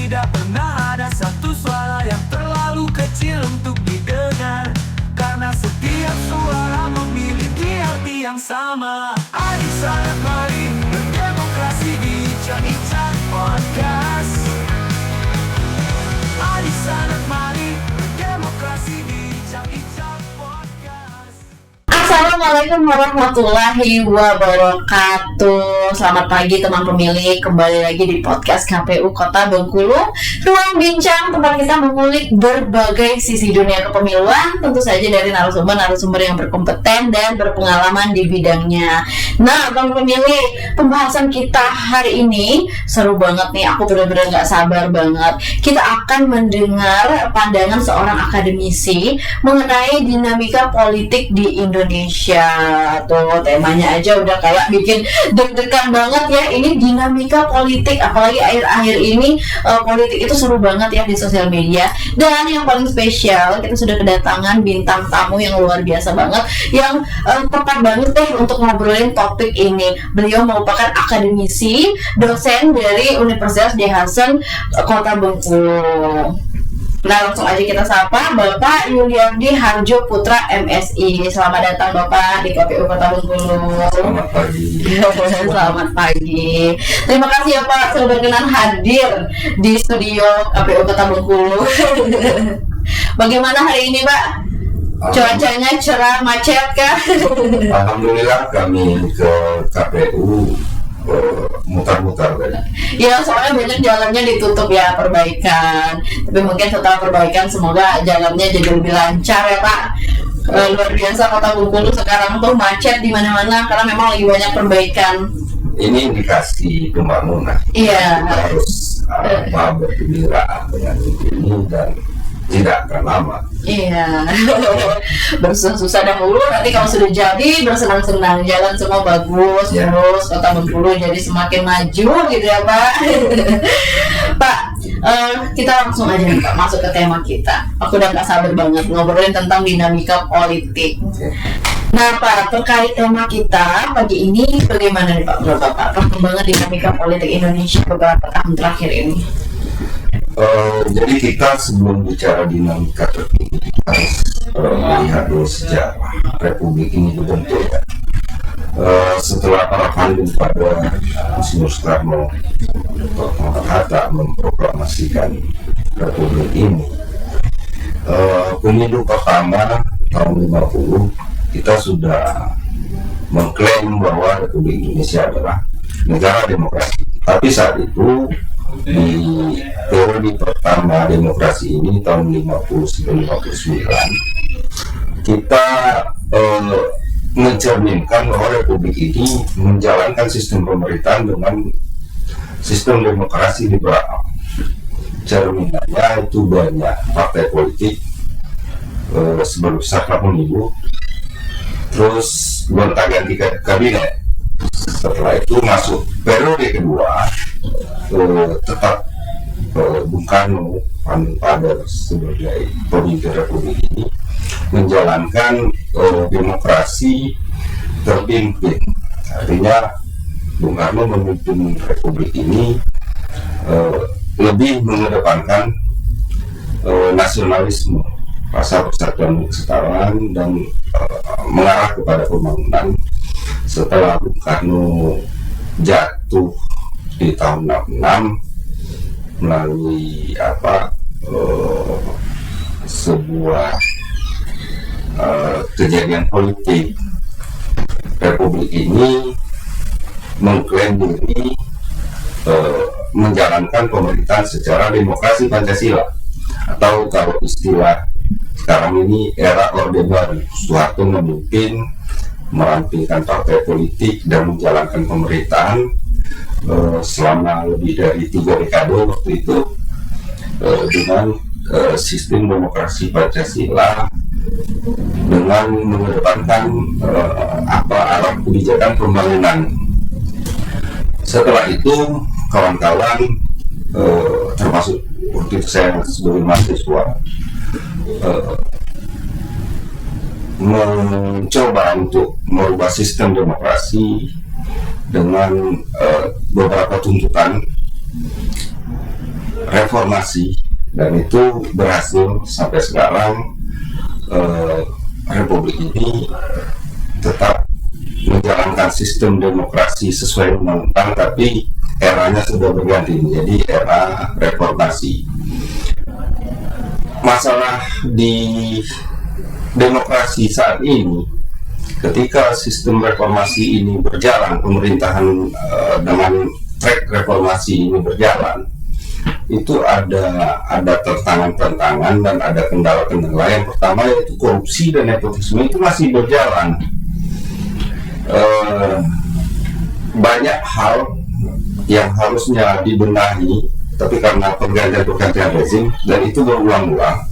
tidak pernah ada satu suara yang terlalu kecil untuk didengar, karena setiap suara memiliki arti yang sama. Adik sangat mari berdemokrasi di Ican Podcast. Adik sangat mari berdemokrasi di Ican Podcast. Assalamualaikum warahmatullahi wabarakatuh. Selamat pagi teman pemilih, kembali lagi di podcast KPU Kota Bengkulu, ruang bincang tempat kita mengulik berbagai sisi dunia kepemiluan, tentu saja dari narasumber yang berkompeten dan berpengalaman di bidangnya. Nah teman pemilih, pembahasan kita hari ini seru banget nih, aku benar-benar gak sabar banget. Kita akan mendengar pandangan seorang akademisi mengenai dinamika politik di Indonesia. Tuh temanya aja udah kayak bikin deg-degan banget ya. Ini dinamika politik, apalagi akhir-akhir ini politik itu seru banget ya di sosial media. Dan yang paling spesial, kita sudah kedatangan bintang tamu yang luar biasa banget, yang tepat banget deh untuk ngobrolin topik ini. Beliau merupakan akademisi, dosen dari Universitas Dyah Hasan Kota Bengkulu. Nah langsung aja kita sapa Bapak Yuliardi Harjo Putra MSI. Selamat datang Bapak di KPU Kota Bengkulu. Selamat pagi. Selamat pagi. Terima kasih ya Pak sudah berkenan hadir di studio KPU Kota Bengkulu. Bagaimana hari ini Pak? Cuacanya cerah, macet kah? Alhamdulillah kami ke KPU mutar-mutar tadi. Ya soalnya banyak jalannya ditutup ya, perbaikan. Tapi mungkin setelah perbaikan semoga jalannya jadi lebih lancar ya Pak. Luar biasa Kota Bengkulu sekarang tuh macet di mana-mana karena memang lagi banyak perbaikan. Ini indikasi pembangunan. Iya. Kita harus bergembira dengan ini dan tidak akan lama. Iya. Bersusah-susah dahulu, nanti kalau sudah jadi bersenang-senang, jalan semua bagus, terus Kota Bengkulu jadi semakin maju gitu ya Pak. Pak, kita langsung aja nih Pak masuk ke tema kita. Aku udah gak sabar banget ngobrolin tentang dinamika politik. Nah Pak, terkait tema kita pagi ini bagaimana nih Pak menurut Bapak perkembangan dinamika politik Indonesia beberapa tahun terakhir ini? Jadi kita sebelum bicara dinamika terkini kita harus melihat dulu sejarah Republik ini dibentuk ya. Setelah para kandung pada Insinyur Soekarno Hatta memproklamasikan Republik ini, pemilu pertama tahun 50 kita sudah mengklaim bahwa Republik Indonesia adalah negara demokrasi. Tapi saat itu di periode pertama demokrasi ini tahun 50-59 kita mencerminkan bahwa Republik ini menjalankan sistem pemerintahan dengan sistem demokrasi liberal. Cerminannya itu banyak partai politik sebesar pemilu, terus gonta-ganti kabinet. Setelah itu masuk periode kedua, tetap Bung Karno pada sebagai pemimpin Republik ini menjalankan demokrasi terpimpin. Artinya Bung Karno memimpin Republik ini lebih mengedepankan nasionalisme, rasa persatuan kesetaraan dan mengarah kepada pembangunan. Setelah Bung Karno jatuh di tahun 66 melalui sebuah kejadian politik, Republik ini mengklaim diri menjalankan pemerintahan secara demokrasi Pancasila, atau kalau istilah sekarang ini era Orde Baru. Soeharto memimpin, merampingkan partai politik dan menjalankan pemerintahan selama lebih dari 3 dekade waktu itu dengan sistem demokrasi Pancasila, dengan mengedepankan arah kebijakan pembangunan. Setelah itu kawan-kawan termasuk waktu itu saya sebagai mahasiswa mencoba untuk merubah sistem demokrasi dengan beberapa tuntutan reformasi, dan itu berhasil sampai sekarang. Republik ini tetap menjalankan sistem demokrasi sesuai undang-undang, tapi eranya sudah berganti menjadi era reformasi. Masalah di demokrasi saat ini, ketika sistem reformasi ini berjalan, pemerintahan dengan track reformasi ini berjalan, itu ada tantangan-tantangan dan ada kendala-kendala. Yang pertama yaitu korupsi dan nepotisme itu masih berjalan. Banyak hal yang harusnya dibenahi, tapi karena pergantian rezim dan itu berulang-ulang,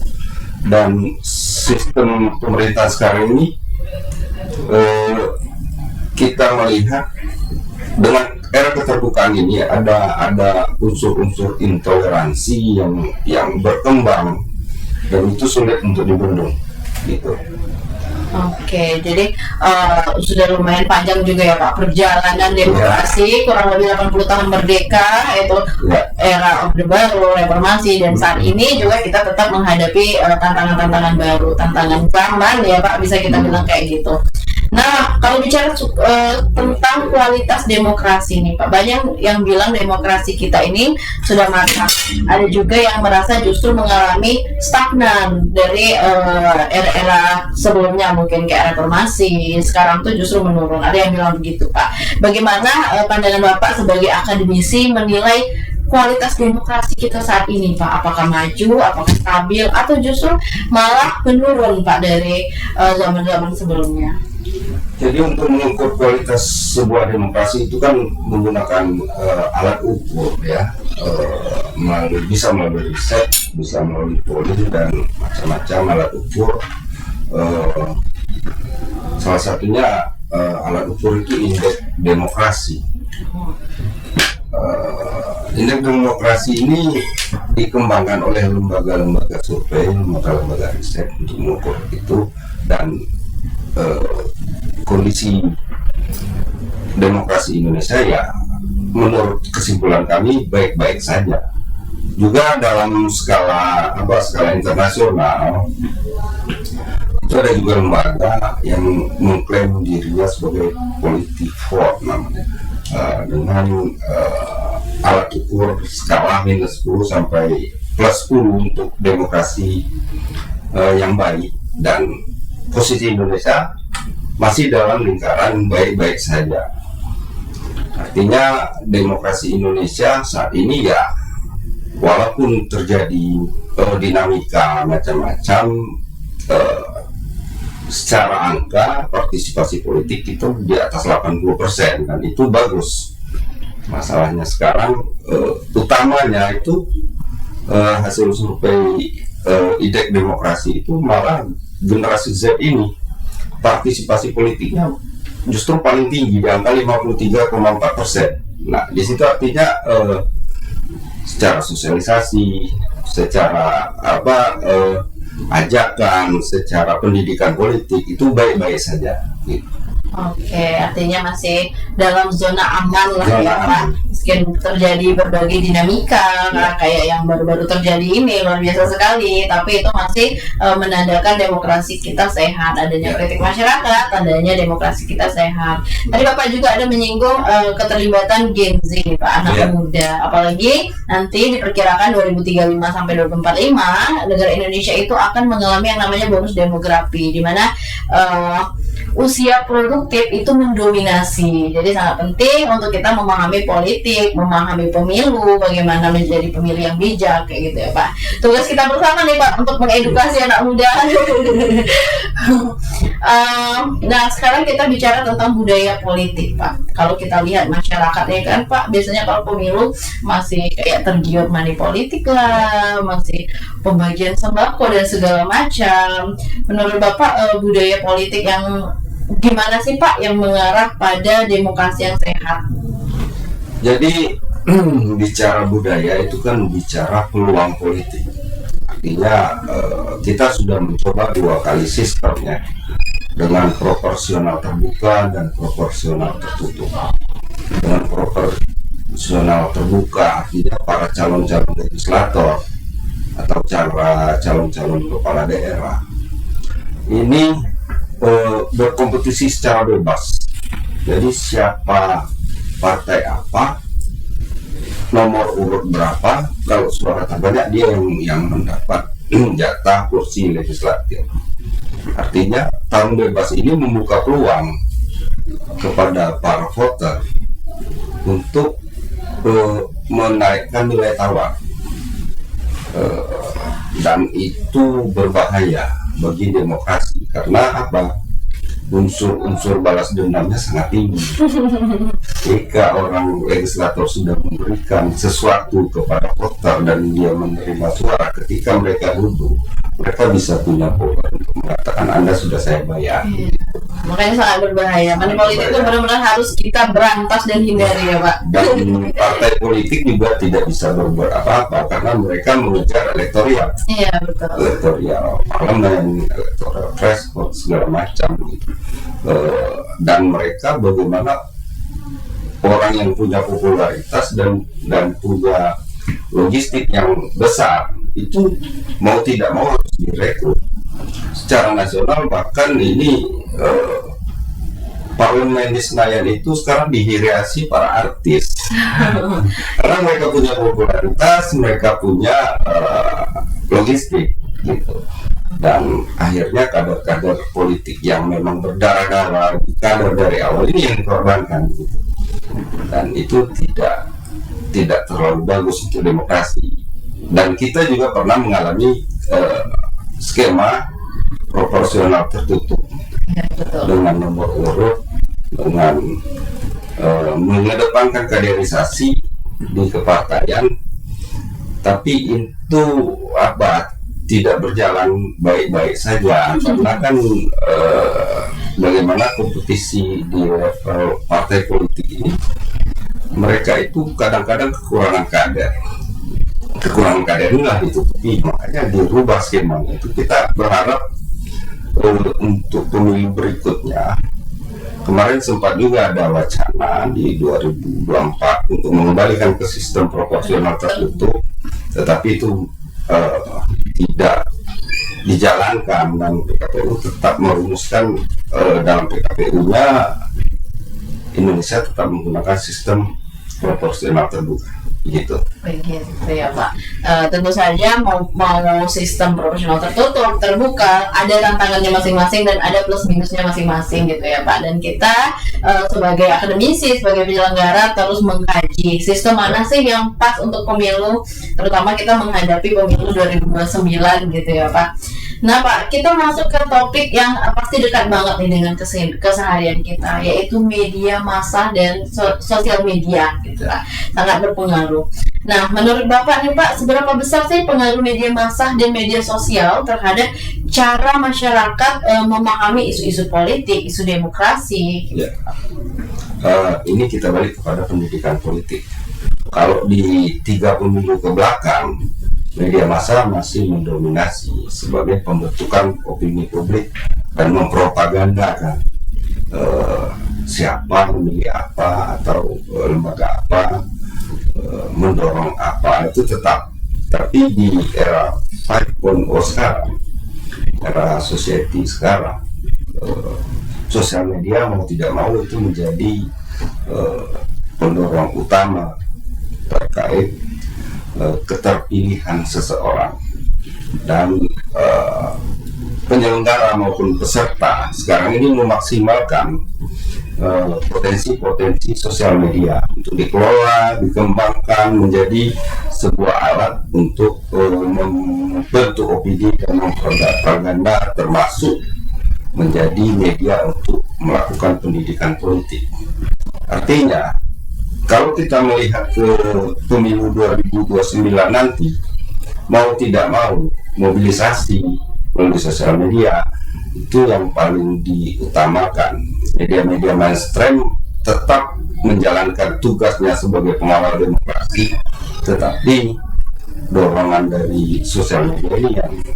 dan sistem pemerintahan sekarang ini kita melihat dengan era keterbukaan ini ada unsur-unsur intoleransi yang berkembang, dan itu sulit untuk dibendung gitu. Oke, jadi sudah lumayan panjang juga ya Pak perjalanan demokrasi, kurang lebih 80 tahun merdeka, yaitu era Orde Baru, reformasi, dan saat ini juga kita tetap menghadapi tantangan-tantangan baru, tantangan zaman ya Pak, bisa kita bilang kayak gitu. Nah, kalau bicara tentang kualitas demokrasi nih Pak, banyak yang bilang demokrasi kita ini sudah matang. Ada juga yang merasa justru mengalami stagnan dari era-era sebelumnya, mungkin kayak reformasi, sekarang tuh justru menurun. Ada yang bilang begitu Pak. Bagaimana pandangan Bapak sebagai akademisi menilai kualitas demokrasi kita saat ini Pak? Apakah maju, apakah stabil, atau justru malah menurun Pak dari zaman-zaman sebelumnya? Jadi untuk mengukur kualitas sebuah demokrasi itu kan menggunakan alat ukur ya, bisa melalui riset, bisa melalui polling dan macam-macam alat ukur. Salah satunya alat ukur itu indeks demokrasi. Indeks demokrasi ini dikembangkan oleh lembaga-lembaga survei, lembaga-lembaga riset untuk mengukur itu, dan kondisi demokrasi Indonesia ya menurut kesimpulan kami baik-baik saja. Juga dalam skala internasional itu ada juga lembaga yang mengklaim dirinya sebagai politik namanya, dengan alat ukur skala -10 sampai +10 untuk demokrasi yang baik, dan posisi Indonesia masih dalam lingkaran baik-baik saja. Artinya demokrasi Indonesia saat ini ya, walaupun terjadi dinamika macam-macam, secara angka partisipasi politik itu di atas 80%, dan itu bagus. Masalahnya sekarang utamanya itu hasil survei indeks demokrasi itu malah generasi Z ini partisipasi politiknya justru paling tinggi di angka 53,4%. Nah, di situ artinya secara sosialisasi, secara ajakan, secara pendidikan politik itu baik-baik saja. Gitu. Oke, artinya masih dalam zona aman lah ya Pak. Meskipun terjadi berbagai dinamika kayak yang baru-baru terjadi ini luar biasa sekali, tapi itu masih menandakan demokrasi kita sehat, adanya kritik masyarakat, tandanya demokrasi kita sehat. Tadi Bapak juga ada menyinggung keterlibatan Gen Z nih Pak, anak muda. Apalagi nanti diperkirakan 2035 sampai 2045 negara Indonesia itu akan mengalami yang namanya bonus demografi, di mana usia produktif itu mendominasi. Jadi sangat penting untuk kita memahami politik, memahami pemilu, bagaimana menjadi pemilih yang bijak, kayak gitu ya Pak. Tugas kita bersama nih Pak untuk mengedukasi anak muda. Nah, sekarang kita bicara tentang budaya politik Pak. Kalau kita lihat masyarakatnya kan Pak, biasanya kalau pemilu masih kayak tergiur money politik lah, masih pembagian sembako dan segala macam. Menurut Bapak budaya politik yang gimana sih Pak yang mengarah pada demokrasi yang sehat? Jadi bicara budaya itu kan bicara peluang politik. Artinya kita sudah mencoba 2 kali sistemnya, dengan proporsional terbuka dan proporsional tertutup. Dengan proporsional terbuka, artinya para calon-calon legislator atau calon-calon kepala daerah ini berkompetisi secara bebas. Jadi siapa partai apa, nomor urut berapa, kalau suara terbanyak dia yang mendapat jatah kursi legislatif. Artinya tahun bebas ini membuka peluang kepada para voter untuk menaikkan nilai tawar, dan itu berbahaya bagi demokrasi. Karena apa? Unsur balas dendamnya sangat tinggi. Jika orang legislator sudah memberikan sesuatu kepada voter dan dia menerima suara, ketika mereka duduk, mereka bisa punya power untuk mengatakan Anda sudah saya bayar. Makanya sangat berbahaya. Money politik itu benar-benar harus kita berantas dan hindari ya Pak. Dan partai politik juga tidak bisa berbuat apa-apa karena mereka mengejar elektoral. Iya betul. Elektoral parlemen, elektoral threshold, segala macam gitu. Dan mereka bagaimana orang yang punya popularitas dan punya logistik yang besar itu mau tidak mau harus direkrut secara nasional. Bahkan ini parlemen di Senayan itu sekarang dihiasi para artis karena mereka punya popularitas, mereka punya logistik gitu. Dan akhirnya kader-kader politik yang memang berdarah-darah, kader dari awal ini yang dikorbankan gitu. Dan itu tidak terlalu bagus untuk demokrasi. Dan kita juga pernah mengalami skema proporsional tertutup dengan nomor urut, dengan mengedepankan kaderisasi di kepartaian, tapi itu tidak berjalan baik-baik saja karena kan bagaimana kompetisi di level partai politik ini, mereka itu kadang-kadang kekurangan kader inilah ditutupi, makanya dirubah skemanya itu. Kita berharap untuk pemilu berikutnya, kemarin sempat juga ada wacana di 2024 untuk mengembalikan ke sistem proporsional tertutup, tetapi itu tidak dijalankan dan PKPU tetap merumuskan dalam PKPU-nya Indonesia tetap menggunakan sistem proporsional terbuka gitu. Begitu ya Pak. Tentu saja mau sistem proporsional tertutup, terbuka, ada tantangannya masing-masing dan ada plus minusnya masing-masing gitu ya Pak. Dan kita sebagai akademisi, sebagai penyelenggara terus mengkaji sistem mana sih yang pas untuk pemilu, terutama kita menghadapi pemilu 2029 gitu ya Pak. Nah Pak, kita masuk ke topik yang pasti dekat banget nih dengan keseharian kita, yaitu media massa dan sosial media gitu lah, sangat berpengaruh. Nah, menurut Bapak nih Pak, seberapa besar sih pengaruh media massa dan media sosial terhadap cara masyarakat memahami isu-isu politik, isu demokrasi? Ya. Ini kita balik kepada pendidikan politik. Kalau di 3 pemilu ke belakang, media massa masih mendominasi sebagai pembentukan opini publik dan mempropagandakan siapa memilih apa atau lembaga apa, mendorong apa, itu tetap. Tapi di era 5.0 sekarang, era society sekarang, sosial media mau tidak mau itu menjadi pendorong utama terkait keterpilihan seseorang. Dan penyelenggara maupun peserta sekarang ini memaksimalkan potensi-potensi sosial media untuk dikelola, dikembangkan menjadi sebuah alat untuk membentuk opini dan mempropaganda, termasuk menjadi media untuk melakukan pendidikan politik. Artinya, kalau kita melihat ke pemilu 2029 nanti, mau tidak mau mobilisasi melalui sosial media itu yang paling diutamakan. Media-media mainstream tetap menjalankan tugasnya sebagai pengawal demokrasi, tetapi dorongan dari sosial media ini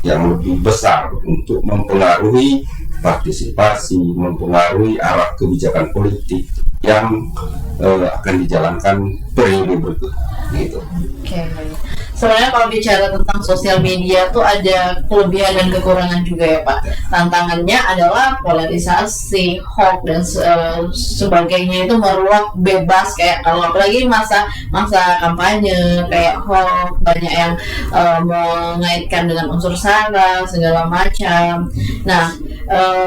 yang lebih besar untuk mempengaruhi partisipasi, mempengaruhi arah kebijakan politik yang akan dijalankan periode berikut gitu. Oke. Sebenarnya kalau bicara tentang sosial media tuh ada kelebihan dan kekurangan juga ya Pak. Tantangannya adalah polarisasi, hoax dan sebagainya itu meruak bebas, kayak kalau apalagi masa kampanye kayak hoax banyak yang mengaitkan dengan unsur sara segala macam. Nah,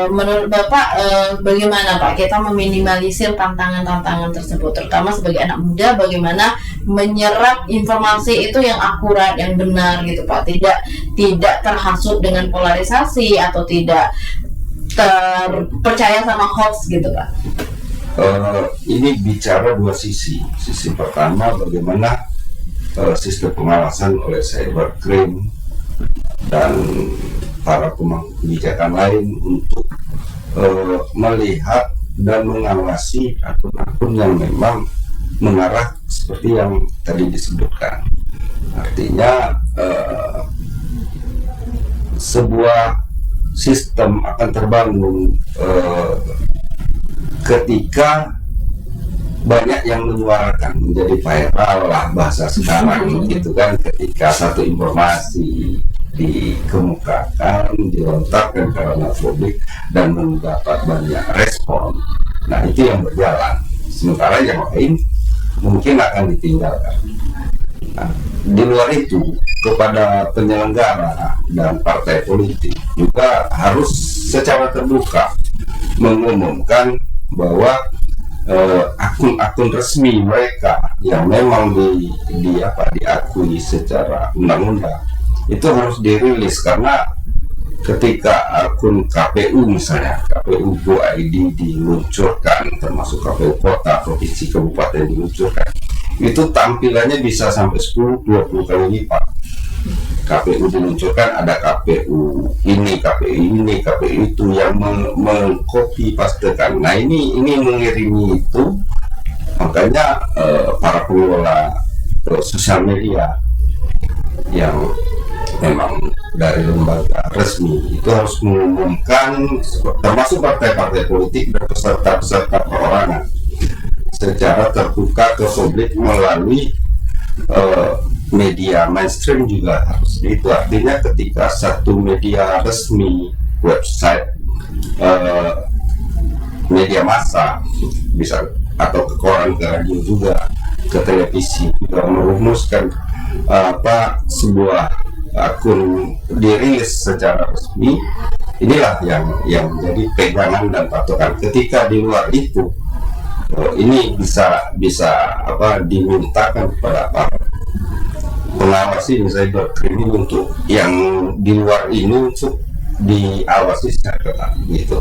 menurut Bapak bagaimana Pak kita meminimalisir tantangan-tantangan tersebut, terutama sebagai anak muda, bagaimana menyerap informasi itu yang akurat, yang benar gitu Pak, tidak terhasut dengan polarisasi atau tidak terpercaya sama hoax gitu Pak. Ini bicara dua sisi. Sisi pertama bagaimana sistem pengawasan oleh cybercrime dan para pemangku kebijakan lain untuk melihat dan mengawasi akun-akun yang memang mengarah seperti yang tadi disebutkan. Artinya sebuah sistem akan terbangun ketika banyak yang menyuarakan, menjadi viral lah bahasa sekarang gitu kan, ketika satu informasi dikemukakan, dilontarkan ke ranah publik dan mendapat banyak respon. Nah, itu yang berjalan, sementara yang lain mungkin akan ditinggalkan. Nah, di luar itu, kepada penyelenggara dan partai politik juga harus secara terbuka mengumumkan bahwa akun-akun resmi mereka yang memang diakui secara undang-undang itu harus dirilis, karena ketika akun KPU misalnya, KPU Go ID diluncurkan, termasuk KPU kota, provinsi, kabupaten diluncurkan, itu tampilannya bisa sampai 10-20 kali lipat. KPU diluncurkan, ada KPU ini, KPU itu yang mengcopy pastekan. Nah, ini mengirimi itu, makanya para pengelola sosial media yang memang dari lembaga resmi itu harus mengumumkan, termasuk partai-partai politik dan peserta-peserta perorangan, secara terbuka ke publik melalui media mainstream juga harus. Itu artinya ketika satu media resmi, website, media massa bisa, atau ke koran, ke radio juga, ke televisi juga merumuskan sebuah akun dirilis secara resmi, inilah yang menjadi pegangan dan patokan. Ketika di luar itu, ini bisa dimintakan kepada para pengawasi cybercrime untuk yang di luar ini untuk diawasi secara ketat gitu.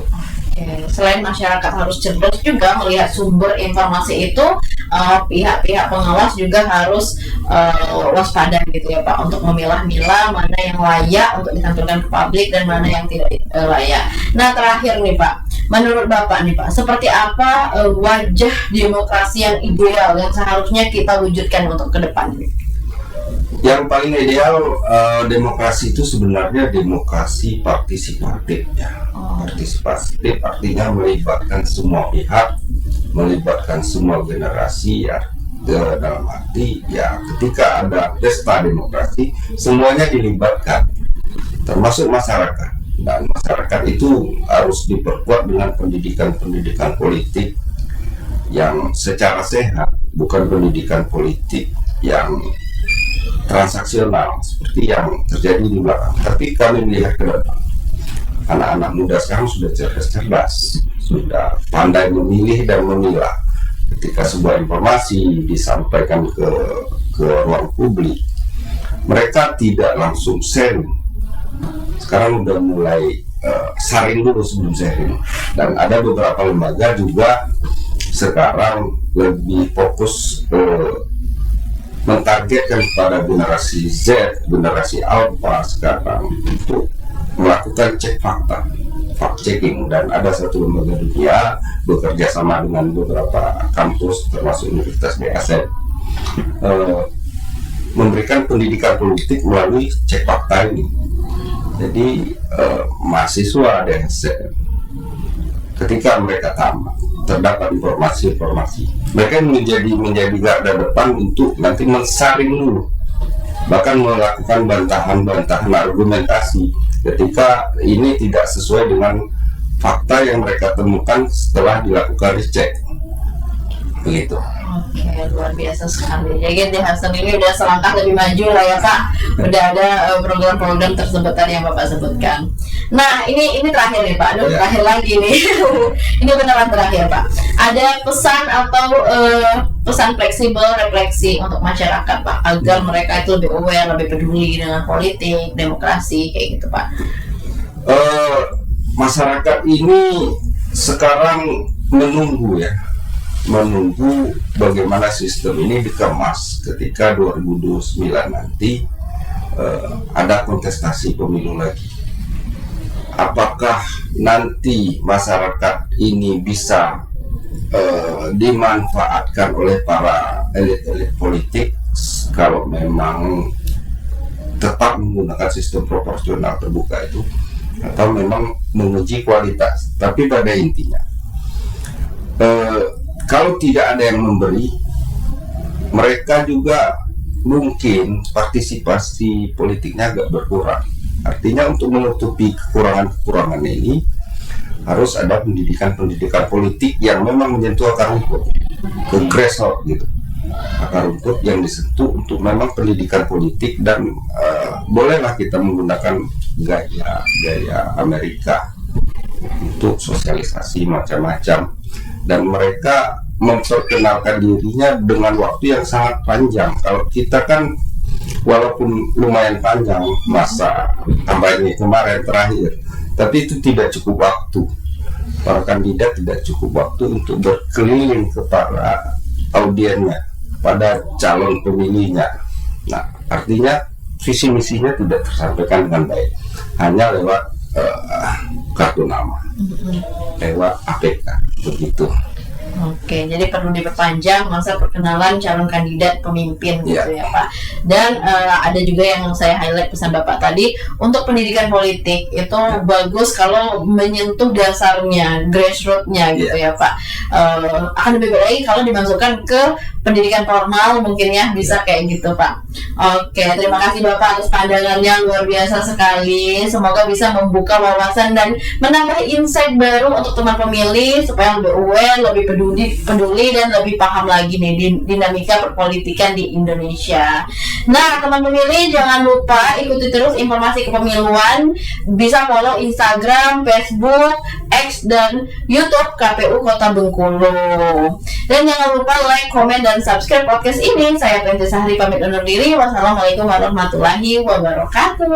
Selain masyarakat harus cerdas juga melihat sumber informasi itu, pihak-pihak pengawas juga harus waspada gitu ya Pak, untuk memilah-milah mana yang layak untuk ditampilkan ke publik dan mana yang tidak layak. Nah, terakhir nih Pak, menurut Bapak nih Pak, seperti apa wajah demokrasi yang ideal yang seharusnya kita wujudkan untuk ke depan? Yang paling ideal demokrasi itu sebenarnya demokrasi partisipatif ya. Partisipatif artinya melibatkan semua pihak, melibatkan semua generasi ya. Dalam arti ya, ketika ada pesta demokrasi semuanya dilibatkan, termasuk masyarakat, dan masyarakat itu harus diperkuat dengan pendidikan politik yang secara sehat, bukan pendidikan politik yang transaksional seperti yang terjadi di belakang. Tapi kami melihat ke depan, anak-anak muda sekarang sudah cerdas, sudah pandai memilih dan memilah. Ketika sebuah informasi disampaikan ke ruang publik, mereka tidak langsung sharing. Sekarang udah mulai saring dulu sebelum sharing. Dan ada beberapa lembaga juga sekarang lebih fokus mentargetkan kepada generasi Z, generasi Alpha sekarang untuk melakukan cek fakta, fact checking. Dan ada satu lembaga dunia bekerja sama dengan beberapa kampus termasuk Universitas BASF memberikan pendidikan politik melalui cek fakta ini. Jadi mahasiswa dan ketika mereka tamat terdapat informasi-informasi. Mereka menjadi garda depan untuk nanti mensaring dulu, bahkan melakukan bantahan argumentasi ketika ini tidak sesuai dengan fakta yang mereka temukan setelah dilakukan recheck. Begitu. Oke, luar biasa sekali. Jadi DH sendiri udah selangkah lebih maju lah ya Pak. Udah ada program-program tersebut tadi yang Bapak sebutkan. Nah, ini terakhir nih Pak. Aduh, terakhir lagi nih. Ini beneran terakhir Pak. Ada pesan atau pesan fleksibel refleksi untuk masyarakat Pak, agar mereka itu lebih aware, lebih peduli dengan politik, demokrasi kayak gitu Pak. Masyarakat ini sekarang menunggu bagaimana sistem ini dikemas ketika 2029 nanti ada kontestasi pemilu lagi. Apakah nanti masyarakat ini bisa dimanfaatkan oleh para elit-elit politik kalau memang tetap menggunakan sistem proporsional terbuka itu, atau memang menguji kualitas. Tapi pada intinya kalau tidak ada yang memberi, mereka juga mungkin partisipasi politiknya agak berkurang. Artinya untuk menutupi kekurangan ini harus ada pendidikan politik yang memang menyentuh akar rumput, ke grassroots gitu. Akar rumput yang disentuh untuk memang pendidikan politik, dan bolehlah kita menggunakan gaya Amerika untuk sosialisasi macam-macam, dan mereka memperkenalkan dirinya dengan waktu yang sangat panjang. Kalau kita kan walaupun lumayan panjang masa kampanye kemarin terakhir, tapi itu tidak cukup waktu. Para kandidat tidak cukup waktu untuk berkeliling kepada audiennya, pada calon pemilihnya. Nah, artinya visi misinya tidak tersampaikan dengan baik, hanya lewat kartu nama, lewat APK begitu. Oke, jadi perlu diperpanjang masa perkenalan calon kandidat pemimpin gitu ya Pak. Dan ada juga yang saya highlight pesan Bapak tadi, untuk pendidikan politik itu bagus kalau menyentuh dasarnya, grassroots-nya gitu ya Pak. Akan lebih baik kalau dimasukkan ke pendidikan formal mungkin ya, bisa kayak gitu Pak. Oke, terima kasih Bapak atas pandangannya, luar biasa sekali. Semoga bisa membuka wawasan dan menambah insight baru untuk teman pemilih supaya lebih aware, lebih peduli dan lebih paham lagi nih dinamika perpolitikan di Indonesia. Nah, teman pemilih jangan lupa ikuti terus informasi kepemiluan, bisa follow Instagram, Facebook, X dan YouTube KPU Kota Bengkulu. Dan jangan lupa like, komen dan subscribe podcast ini. Saya Penti Sahri pamit undur diri. Wassalamualaikum warahmatullahi wabarakatuh.